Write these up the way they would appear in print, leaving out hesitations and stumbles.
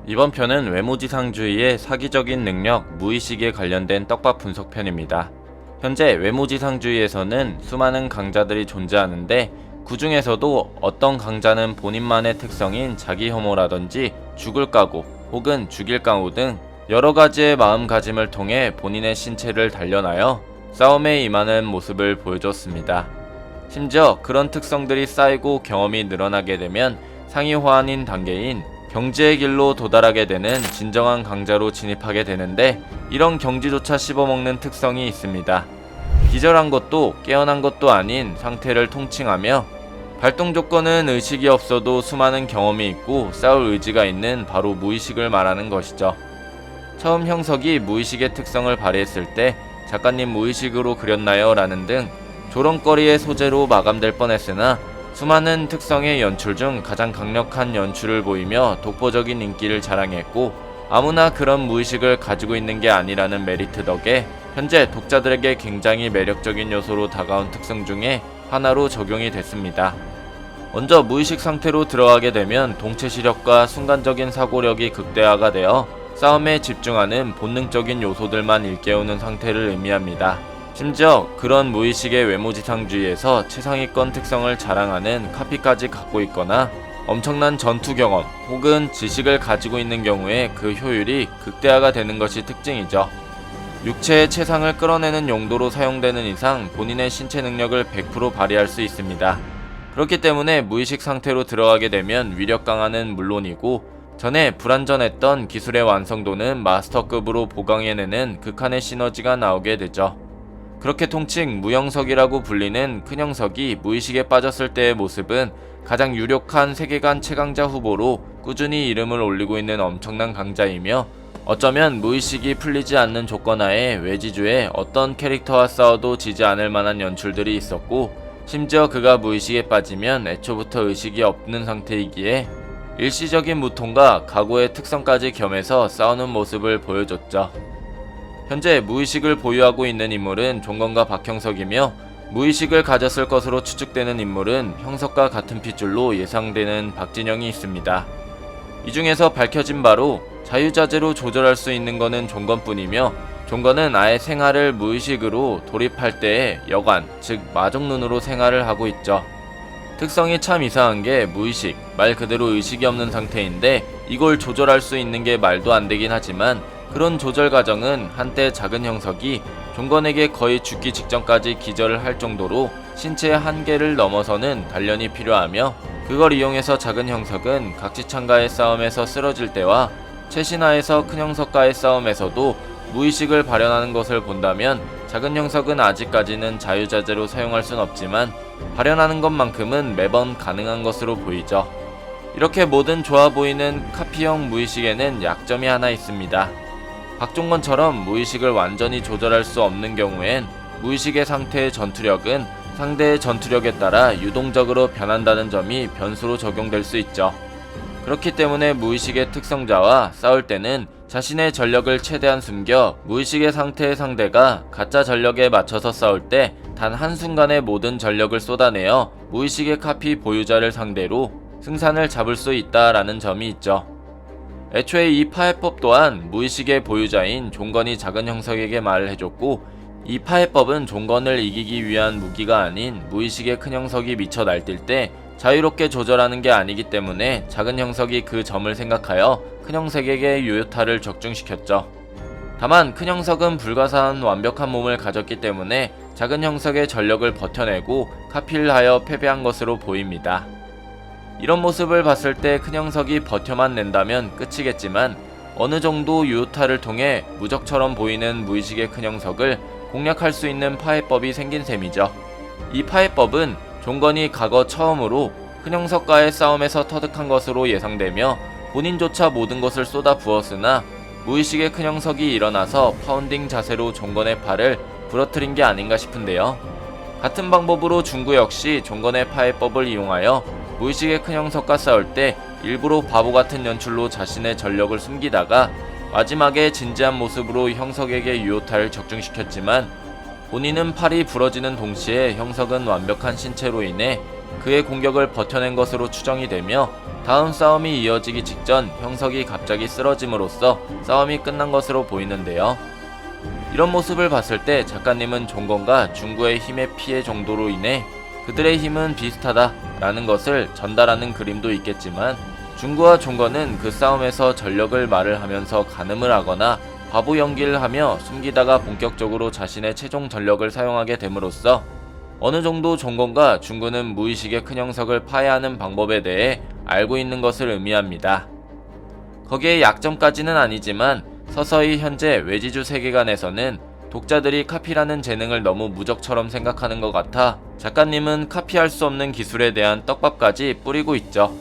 이번 편은 외모지상주의의 사기적인 능력, 무의식에 관련된 떡밥 분석편입니다. 현재 외모지상주의에서는 수많은 강자들이 존재하는데 그 중에서도 어떤 강자는 본인만의 특성인 자기 혐오라든지 죽을 각오 혹은 죽일 각오 등 여러 가지의 마음가짐을 통해 본인의 신체를 단련하여 싸움에 임하는 모습을 보여줬습니다. 심지어 그런 특성들이 쌓이고 경험이 늘어나게 되면 상위 호환인 단계인 경지의 길로 도달하게 되는 진정한 강자로 진입하게 되는데, 이런 경지조차 씹어먹는 특성이 있습니다. 기절한 것도 깨어난 것도 아닌 상태를 통칭하며, 발동 조건은 의식이 없어도 수많은 경험이 있고 싸울 의지가 있는 바로 무의식을 말하는 것이죠. 처음 형석이 무의식의 특성을 발휘했을 때 작가님 무의식으로 그렸나요? 라는 등 조롱거리의 소재로 마감될 뻔했으나, 수많은 특성의 연출 중 가장 강력한 연출을 보이며 독보적인 인기를 자랑했고, 아무나 그런 무의식을 가지고 있는 게 아니라는 메리트 덕에 현재 독자들에게 굉장히 매력적인 요소로 다가온 특성 중에 하나로 적용이 됐습니다. 먼저 무의식 상태로 들어가게 되면 동체 시력과 순간적인 사고력이 극대화가 되어 싸움에 집중하는 본능적인 요소들만 일깨우는 상태를 의미합니다. 심지어 그런 무의식의 외모지상주의에서 최상위권 특성을 자랑하는 카피까지 갖고 있거나 엄청난 전투 경험 혹은 지식을 가지고 있는 경우에 그 효율이 극대화가 되는 것이 특징이죠. 육체의 최상을 끌어내는 용도로 사용되는 이상 본인의 신체 능력을 100% 발휘할 수 있습니다. 그렇기 때문에 무의식 상태로 들어가게 되면 위력 강화는 물론이고, 전에 불완전했던 기술의 완성도는 마스터급으로 보강해내는 극한의 시너지가 나오게 되죠. 그렇게 통칭 무형석이라고 불리는 큰 형석이 무의식에 빠졌을 때의 모습은 가장 유력한 세계관 최강자 후보로 꾸준히 이름을 올리고 있는 엄청난 강자이며, 어쩌면 무의식이 풀리지 않는 조건 하에 외지주에 어떤 캐릭터와 싸워도 지지 않을 만한 연출들이 있었고, 심지어 그가 무의식에 빠지면 애초부터 의식이 없는 상태이기에 일시적인 무통과 각오의 특성까지 겸해서 싸우는 모습을 보여줬죠. 현재 무의식을 보유하고 있는 인물은 종건과 박형석이며, 무의식을 가졌을 것으로 추측되는 인물은 형석과 같은 핏줄로 예상되는 박진영이 있습니다. 이 중에서 밝혀진 바로 자유자재로 조절할 수 있는 것은 종건뿐이며, 종건은 아예 생활을 무의식으로 돌입할 때의 여관, 즉 마종눈으로 생활을 하고 있죠. 특성이 참 이상한 게 무의식, 말 그대로 의식이 없는 상태인데 이걸 조절할 수 있는 게 말도 안 되긴 하지만, 그런 조절 과정은 한때 작은 형석이 종건에게 거의 죽기 직전까지 기절을 할 정도로 신체의 한계를 넘어서는 단련이 필요하며, 그걸 이용해서 작은 형석은 각지창과의 싸움에서 쓰러질 때와 최신화에서 큰 형석과의 싸움에서도 무의식을 발현하는 것을 본다면, 작은 형석은 아직까지는 자유자재로 사용할 순 없지만 발현하는 것만큼은 매번 가능한 것으로 보이죠. 이렇게 뭐든 좋아 보이는 카피형 무의식에는 약점이 하나 있습니다. 박종건처럼 무의식을 완전히 조절할 수 없는 경우엔 무의식의 상태의 전투력은 상대의 전투력에 따라 유동적으로 변한다는 점이 변수로 적용될 수 있죠. 그렇기 때문에 무의식의 특성자와 싸울 때는 자신의 전력을 최대한 숨겨 무의식의 상태의 상대가 가짜 전력에 맞춰서 싸울 때 단 한순간에 모든 전력을 쏟아내어 무의식의 카피 보유자를 상대로 승산을 잡을 수 있다라는 점이 있죠. 애초에 이 파해법 또한 무의식의 보유자인 종건이 작은 형석에게 말을 해줬고, 이 파해법은 종건을 이기기 위한 무기가 아닌 무의식의 큰 형석이 미쳐 날뛸 때 자유롭게 조절하는 게 아니기 때문에 작은 형석이 그 점을 생각하여 큰 형석에게 요요타를 적중시켰죠. 다만 큰 형석은 불가사한 완벽한 몸을 가졌기 때문에 작은 형석의 전력을 버텨내고 카피를 하여 패배한 것으로 보입니다. 이런 모습을 봤을 때 큰 형석이 버텨만 낸다면 끝이겠지만, 어느 정도 요요타를 통해 무적처럼 보이는 무의식의 큰 형석을 공략할 수 있는 파해법이 생긴 셈이죠. 이 파해법은 종건이 과거 처음으로 큰 형석과의 싸움에서 터득한 것으로 예상되며, 본인조차 모든 것을 쏟아 부었으나 무의식의 큰 형석이 일어나서 파운딩 자세로 종건의 팔을 부러뜨린 게 아닌가 싶은데요. 같은 방법으로 중구 역시 종건의 파해법을 이용하여 무의식의 큰 형석과 싸울 때 일부러 바보같은 연출로 자신의 전력을 숨기다가 마지막에 진지한 모습으로 형석에게 유효타를 적중시켰지만, 본인은 팔이 부러지는 동시에 형석은 완벽한 신체로 인해 그의 공격을 버텨낸 것으로 추정이 되며 다음 싸움이 이어지기 직전 형석이 갑자기 쓰러짐으로써 싸움이 끝난 것으로 보이는데요. 이런 모습을 봤을 때 작가님은 종건과 중구의 힘의 피해 정도로 인해 그들의 힘은 비슷하다 라는 것을 전달하는 그림도 있겠지만, 중구와 종건은 그 싸움에서 전력을 말을 하면서 가늠을 하거나 바보 연기를 하며 숨기다가 본격적으로 자신의 최종 전력을 사용하게 됨으로써 어느 정도 종건과 중구는 무의식의 큰 형석을 파해하는 방법에 대해 알고 있는 것을 의미합니다. 거기에 약점까지는 아니지만 서서히 현재 외지주 세계관에서는 독자들이 카피라는 재능을 너무 무적처럼 생각하는 것 같아 작가님은 카피할 수 없는 기술에 대한 떡밥까지 뿌리고 있죠.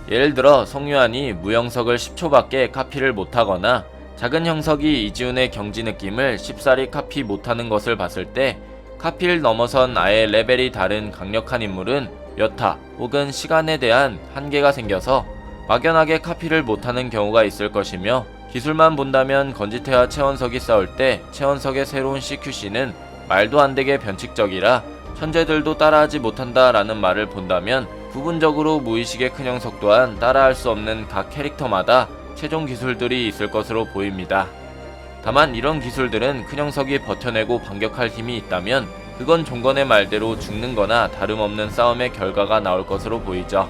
예를 들어 송유한이 무형석을 10초밖에 카피를 못하거나 작은 형석이 이지훈의 경지 느낌을 쉽사리 카피 못하는 것을 봤을 때 카피를 넘어선 아예 레벨이 다른 강력한 인물은 여타 혹은 시간에 대한 한계가 생겨서 막연하게 카피를 못하는 경우가 있을 것이며, 기술만 본다면 건지태와 최원석이 싸울 때 최원석의 새로운 CQC는 말도 안되게 변칙적이라 천재들도 따라하지 못한다 라는 말을 본다면 부분적으로 무의식의 큰 형석 또한 따라할 수 없는 각 캐릭터마다 최종 기술들이 있을 것으로 보입니다. 다만 이런 기술들은 큰 형석이 버텨내고 반격할 힘이 있다면 그건 종건의 말대로 죽는 거나 다름없는 싸움의 결과가 나올 것으로 보이죠.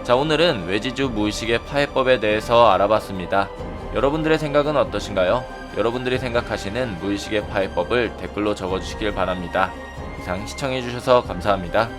자, 오늘은 외지주 무의식의 파해법에 대해서 알아봤습니다. 여러분들의 생각은 어떠신가요? 여러분들이 생각하시는 무의식의 파해법을 댓글로 적어주시길 바랍니다. 이상 시청해주셔서 감사합니다.